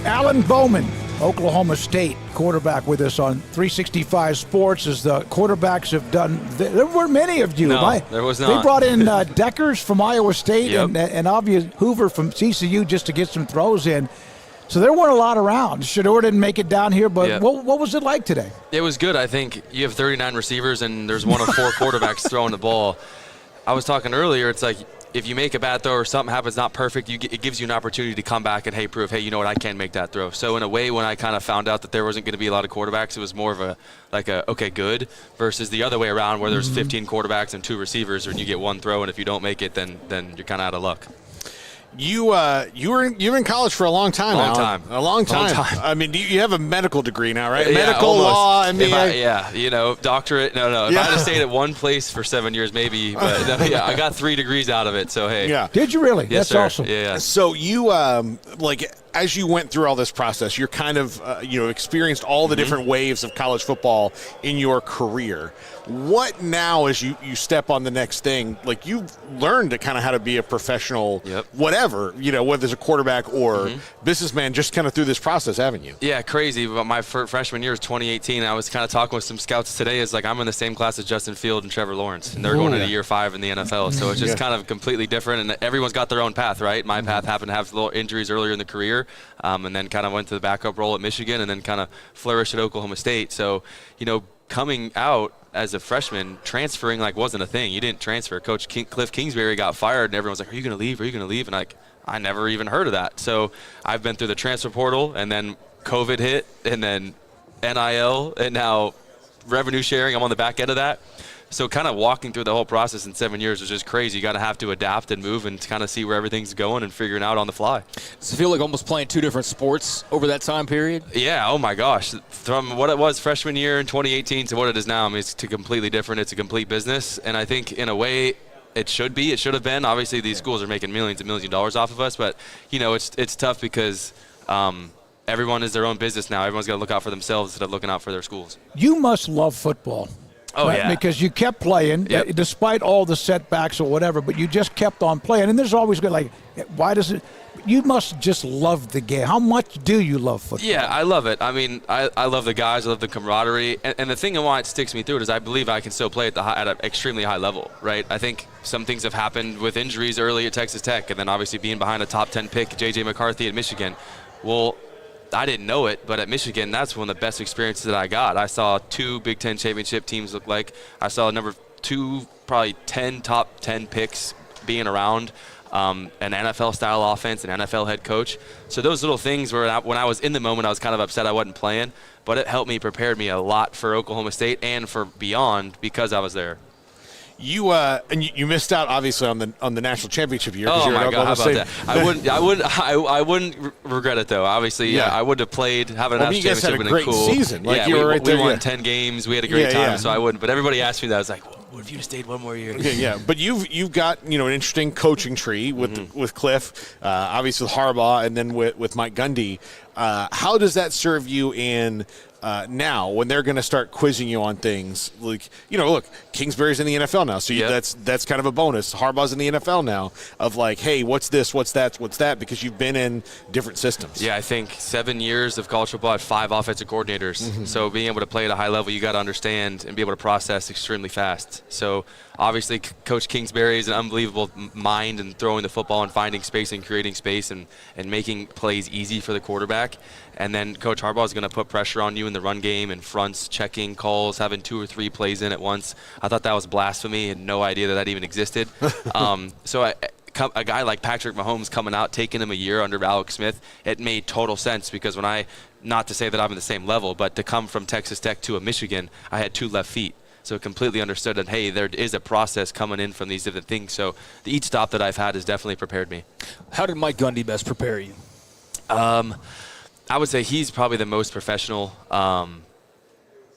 Alan Bowman, Oklahoma State quarterback, with us on 365 Sports. As the quarterbacks have done, there were many of you. No, there was not. They brought in Deckers from Iowa State, Yep. and obviously Hoover from TCU just to get some throws in. So there weren't a lot around. Shedeur didn't make it down here, but Yep. what was it like today? It was good. I think you have 39 receivers, and there's one of four quarterbacks throwing the ball. I was talking earlier, it's like if you make a bad throw or something happens not perfect, it gives you an opportunity to come back and, prove, hey, you know what, I can make that throw. So in a way, when I kind of found out that there wasn't going to be a lot of quarterbacks, it was more of okay, good, versus the other way around where there's 15 quarterbacks and 2 receivers, and you get one throw, and if you don't make it, then you're kind of out of luck. You were in college for a long time. A long time. I mean, you have a medical degree now, right? Yeah, medical almost. law. Doctorate. No. If I had to stay at one place for 7 years, maybe. But no, I got 3 degrees out of it. So hey. Yeah. Did you really? Yes, That's sir. awesome. Yeah. So you as you went through all this process, you're kind of experienced all the different waves of college football in your career. What now, as you step on the next thing, like you've learned to kind of how to be a professional, whatever, whether it's a quarterback or businessman, just kind of through this process, haven't you? Yeah, crazy. But my freshman year was 2018. I was kind of talking with some scouts today. It's like I'm in the same class as Justin Field and Trevor Lawrence, and they're going into year 5 in the NFL. So it's just kind of completely different, and everyone's got their own path, right? My path happened to have little injuries earlier in the career, and then kind of went to the backup role at Michigan, and then kind of flourished at Oklahoma State. So, coming out as a freshman, transferring wasn't a thing. You didn't transfer. Coach Cliff Kingsbury got fired, and everyone's like, "Are you going to leave? Are you going to leave?" And I never even heard of that. So I've been through the transfer portal, and then COVID hit, and then NIL, and now revenue sharing. I'm on the back end of that. So kind of walking through the whole process in 7 years was just crazy. You got to have to adapt and move and kind of see where everything's going and figuring out on the fly. Does it feel like almost playing 2 different sports over that time period? Yeah, oh my gosh. From what it was freshman year in 2018 to what it is now, I mean, it's completely different. It's a complete business. And I think in a way it should be. It should have been. Obviously, these schools are making millions and millions of dollars off of us. But, it's tough because everyone is their own business now. Everyone's got to look out for themselves instead of looking out for their schools. You must love football. Oh, right? yeah. Because you kept playing, despite all the setbacks or whatever, but you just kept on playing. And there's always good, why does it – you must just love the game. How much do you love football? Yeah, I love it. I mean, I love the guys. I love the camaraderie. And the thing and why it sticks me through it is I believe I can still play at an extremely high level, right? I think some things have happened with injuries early at Texas Tech, and then obviously being behind a top 10 pick, J.J. McCarthy at Michigan. Well, I didn't know it, but at Michigan, that's one of the best experiences that I got. I saw 2 Big Ten championship teams look like. I saw number 2, probably top 10 picks being around, an NFL-style offense, an NFL head coach. So those little things where when I was in the moment, I was kind of upset I wasn't playing, but it helped me, prepared me a lot for Oklahoma State and for beyond because I was there. You missed out obviously on the national championship year. Oh my God! How about State. that? I wouldn't regret it though. Obviously, I would have played. Having a national championship would have been cool. Season. We won 10 games. We had a great time. So I wouldn't. But everybody asked me that. I was like, what if you stayed one more year? Yeah. But you've got an interesting coaching tree with Cliff, obviously with Harbaugh, and then with Mike Gundy. How does that serve you in? Now, when they're going to start quizzing you on things, look, Kingsbury's in the NFL now, so that's kind of a bonus. Harbaugh's in the NFL now of hey, what's this, what's that, because you've been in different systems. Yeah, I think 7 years of college football, I had 5 offensive coordinators. So being able to play at a high level, you got to understand and be able to process extremely fast. So obviously, Coach Kingsbury is an unbelievable mind in throwing the football and finding space and creating space and making plays easy for the quarterback. And then Coach Harbaugh is going to put pressure on you in the run game and fronts, checking calls, having 2 or 3 plays in at once. I thought that was blasphemy. Had no idea that even existed. So a guy like Patrick Mahomes coming out, taking him a year under Alex Smith, it made total sense because not to say that I'm in the same level, but to come from Texas Tech to a Michigan, I had 2 left feet. So completely understood that, hey, there is a process coming in from these different things. So each stop that I've had has definitely prepared me. How did Mike Gundy best prepare you? I would say he's probably the most professional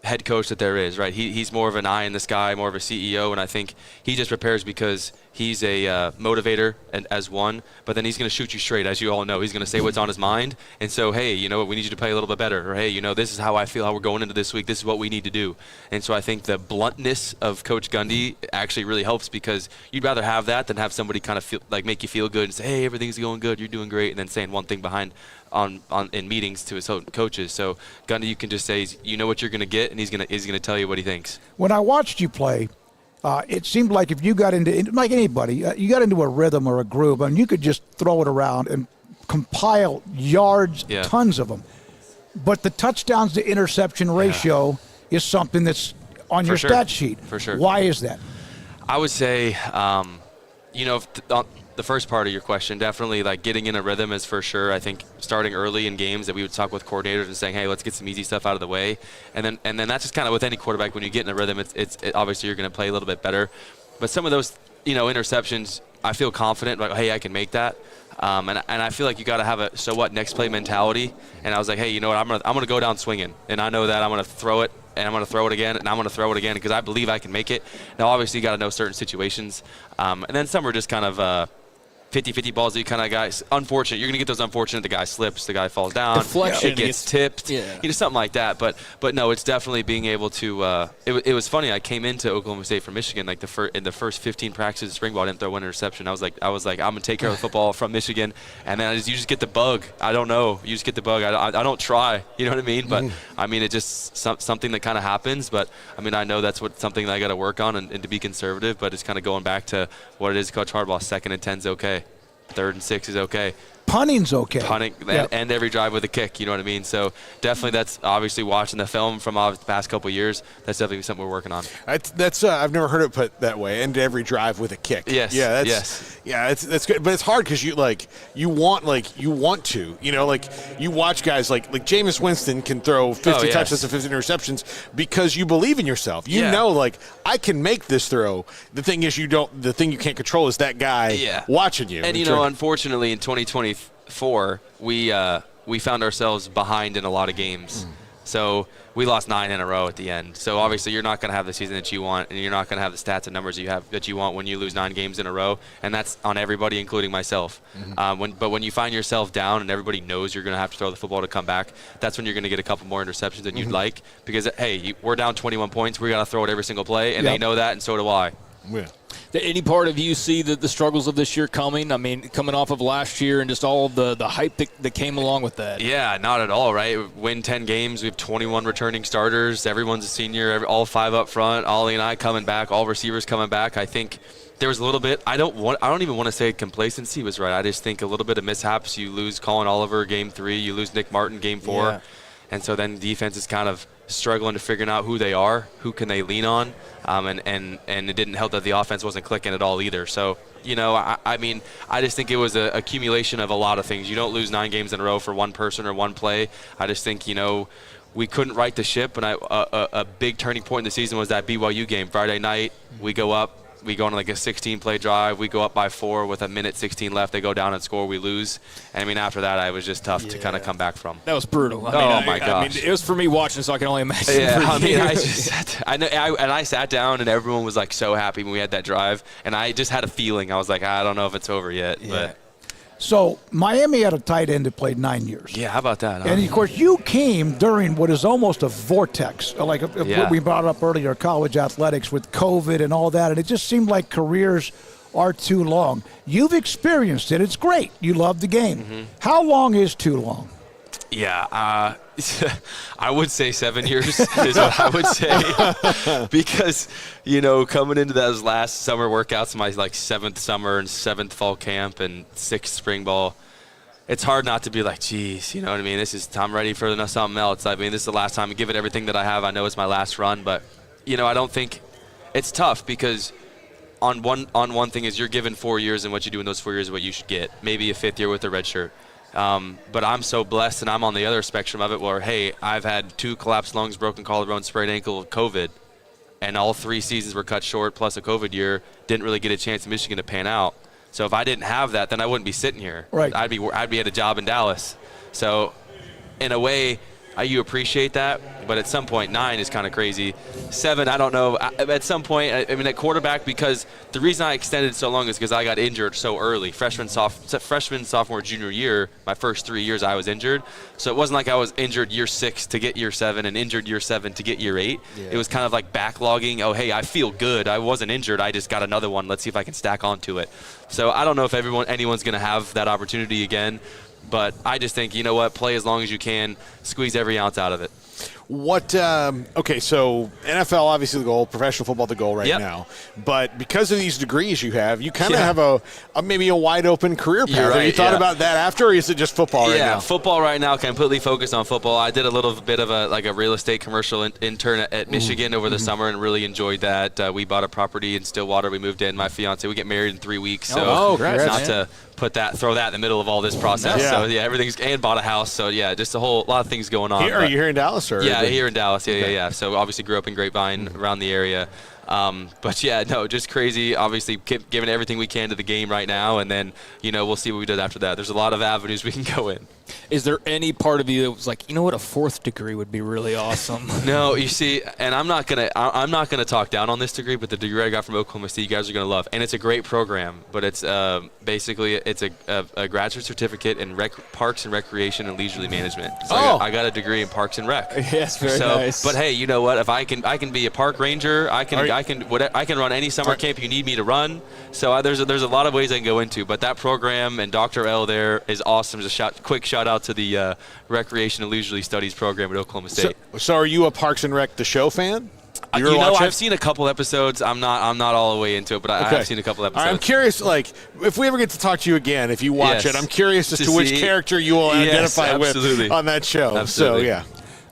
head coach that there is, right? He's more of an eye in the sky, more of a CEO, and I think he just prepares because he's a motivator and as one, but then he's going to shoot you straight, as you all know. He's going to say what's on his mind, and so, hey, you know what, we need you to play a little bit better, or hey, this is how I feel, how we're going into this week, this is what we need to do. And so I think the bluntness of Coach Gundy actually really helps because you'd rather have that than have somebody kind of make you feel good and say, hey, everything's going good, you're doing great, and then saying one thing behind in meetings to his coaches. So Gundy, you can just say you know what you're going to get, and he's going to tell you what he thinks. When I watched you play, it seemed like if you got into, like anybody, you got into a rhythm or a groove, and you could just throw it around and compile yards, tons of them. But the touchdowns to interception ratio is something that's on your stat sheet. For sure. Why is that? I would say, the first part of your question, definitely like getting in a rhythm is for sure. I think starting early in games that we would talk with coordinators and saying, hey, let's get some easy stuff out of the way. And then that's just kind of with any quarterback. When you get in a rhythm, it's obviously you're going to play a little bit better. But some of those, interceptions, I feel confident, like, hey, I can make that. And I feel like you got to have a so what next play mentality. And I was like, hey, you know what? I'm gonna go down swinging, and I know that I'm gonna throw it, and I'm gonna throw it again, and I'm gonna throw it again because I believe I can make it. Now, obviously, you got to know certain situations, and then some are just kind of 50-50 balls that you kind of guys unfortunate. You're gonna get those unfortunate. The guy slips, the guy falls down, deflection, it gets tipped, something like that. But no, it's definitely being able to. It was funny. I came into Oklahoma State from Michigan like in the first 15 practices of spring ball. I didn't throw one interception. I was like I'm gonna take care of the football from Michigan, and then you just get the bug. I don't know. You just get the bug. I don't try. You know what I mean? But I mean, it just something that kind of happens. But I mean, I know that's something that I got to work on and to be conservative. But it's kind of going back to what it is, Coach Harbaugh. 2nd and 10's okay. 3rd and 6 is okay. Punting's okay. Punting, and every drive with a kick, you know what I mean? So definitely that's obviously watching the film from the past couple of years, that's definitely something we're working on. That's I've never heard it put that way, end every drive with a kick. Yes. Yeah, that's good. But it's hard because you want to. You watch guys like Jameis Winston can throw 50 touchdowns and 50 interceptions because you believe in yourself. You know, I can make this throw. The thing is the thing you can't control is that guy watching you. And unfortunately in 2024, we found ourselves behind in a lot of games. So we lost 9 in a row at the end. So obviously you're not going to have the season that you want, and you're not going to have the stats and numbers that you want when you lose 9 games in a row, and that's on everybody, including myself. But when you find yourself down and everybody knows you're going to have to throw the football to come back, that's when you're going to get a couple more interceptions than you'd like, because hey, we're down 21 points. We got to throw it every single play, and they know that, and so do I. Yeah. Did any part of you see the struggles of this year coming? I mean, coming off of last year and just all of the hype that came along with that. Yeah, not at all, right? We win 10 games. We have 21 returning starters. Everyone's a senior. All 5 up front. Ollie and I coming back. All receivers coming back. I think there was a little bit. I don't even want to say complacency was right. I just think a little bit of mishaps. You lose Colin Oliver game 3. You lose Nick Martin game 4. Yeah. And so then defense is kind of struggling to figure out who they are, who can they lean on, and it didn't help that the offense wasn't clicking at all either. So, I mean, I just think it was an accumulation of a lot of things. You don't lose 9 games in a row for one person or one play. I just think, we couldn't right the ship, and a big turning point in the season was that BYU game. Friday night, we go up. We go on like a 16-play drive. We go up by 4 with 1:16 left. They go down and score. We lose. And, I mean, after that, it was just tough to kind of come back from. That was brutal. My gosh. I mean, it was for me watching, so I can only imagine. Yeah, I mean, I sat down, and everyone was, like, so happy when we had that drive. And I just had a feeling. I was like, I don't know if it's over yet. Yeah. But So Miami had a tight end that played 9 years. Yeah, how about that? Huh? And, of course, you came during what is almost a vortex, like what we brought up earlier, college athletics with COVID and all that. And it just seemed like careers are too long. You've experienced it. It's great. You love the game. How long is too long? Yeah, I would say 7 years is what I would say, because coming into those last summer workouts, my 7th summer and 7th fall camp and 6th spring ball, it's hard not to be like, geez, you know what I mean? I'm ready for something else. I mean, this is the last time I give it everything that I have. I know it's my last run, but I don't think it's tough, because on one thing is you're given 4 years, and what you do in those 4 years is what you should get. Maybe a 5th year with a red shirt. But I'm so blessed, and I'm on the other spectrum of it where, hey, I've had 2 collapsed lungs, broken collarbone, sprained ankle, COVID, and all 3 seasons were cut short, plus a COVID year. Didn't really get a chance in Michigan to pan out. So if I didn't have that, then I wouldn't be sitting here. Right. I'd be at a job in Dallas. So in a way, you appreciate that, but at some point 9 is kind of crazy. 7, I don't know. At some point, I mean, at quarterback, because the reason I extended so long is because I got injured so early. Freshman, sophomore, junior year, my first 3 years I was injured. So it wasn't like I was injured year 6 to get year 7 and injured year 7 to get year 8. Yeah. It was kind of like backlogging. Oh, hey, I feel good. I wasn't injured. I just got another one. Let's see if I can stack onto it. So I don't know if anyone's going to have that opportunity again. But I just think, you know what, play as long as you can, squeeze every ounce out of it. What? Okay, so NFL obviously the goal, professional football the goal right now. But because of these degrees you have, you kind of have a maybe a wide open career path. Right, have you thought about that after, or is it just football right now? Yeah, football right now. Completely focused on football. I did a little bit of a real estate commercial intern at Michigan over the summer and really enjoyed that. We bought a property in Stillwater. We moved in. My fiance, we get married in 3 weeks. So not to throw that in the middle of all this process. So everything's, and bought a house. So just a lot of things going on. Are you here in Dallas or? Yeah, here in Dallas. Yeah. So obviously grew up in Grapevine around the area. But just crazy. Obviously giving everything we can to the game right now, and then we'll see what we did after that. There's a lot of avenues we can go in. Is there any part of you that was like, you know what, a 4th degree would be really awesome? No, you see, and I'm not gonna talk down on this degree, but the degree I got from Oklahoma State, you guys are gonna love, and it's a great program. But it's basically it's a graduate certificate in parks and recreation and leisurely management. So I got a degree in parks and rec. Yes, very nice. But hey, you know what? If I can be a park ranger, I can run any summer camp you need me to run. So there's a lot of ways I can go into, but that program and Dr. L there is awesome. Just quick shout out to the Recreation and Leisurely Studies program at Oklahoma State. So are you a Parks and Rec the show fan? I've seen a couple episodes. I'm not all the way into it, but I've seen a couple episodes. I'm curious, like, if we ever get to talk to you again, if you watch it, I'm curious as to which character you will identify with on that show. Absolutely. So,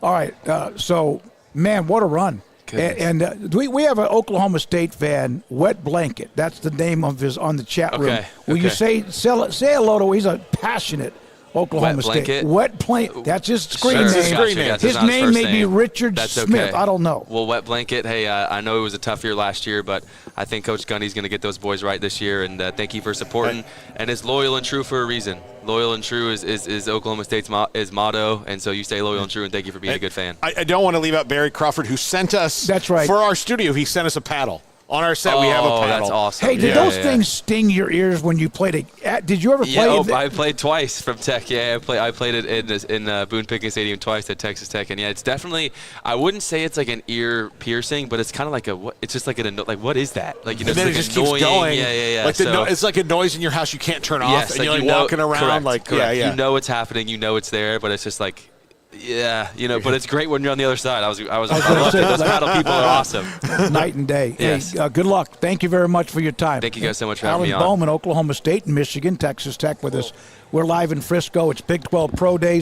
All right. So, man, what a run. And we have an Oklahoma State fan, Wet Blanket. That's the name of his on the chat room. Will you say hello to? He's a passionate Oklahoma State. Wet Blanket. That's his screen name. His name may be Richard Smith. I don't know. Well, Wet Blanket, hey, I know it was a tough year last year, but I think Coach Gundy's going to get those boys right this year, and thank you for supporting. And it's loyal and true for a reason. Loyal and true is Oklahoma State's motto, and so you stay loyal and true, and thank you for being a good fan. I don't want to leave out Barry Crawford, who sent us, for our studio, he sent us a paddle. On our set, we have a paddle. That's awesome. Hey, did those things sting your ears when you played it? Did you ever play it? I played twice from Tech. Yeah, I played it in Boone Pickens Stadium twice at Texas Tech, and it's definitely. I wouldn't say it's like an ear piercing, but it's kind of like it's just like what is that? Like and then it just keeps going. Yeah. Like it's like a noise in your house you can't turn off, and you're walking around correct. You know it's happening, you know it's there, but it's just like. Yeah, but it's great when you're on the other side. I loved it. Those paddle people are awesome. Night and day. Yes. Hey, good luck. Thank you very much for your time. Thank you guys so much for having me on. Bowman, Oklahoma State and Michigan, Texas Tech with us. We're live in Frisco. It's Big 12 Pro Days.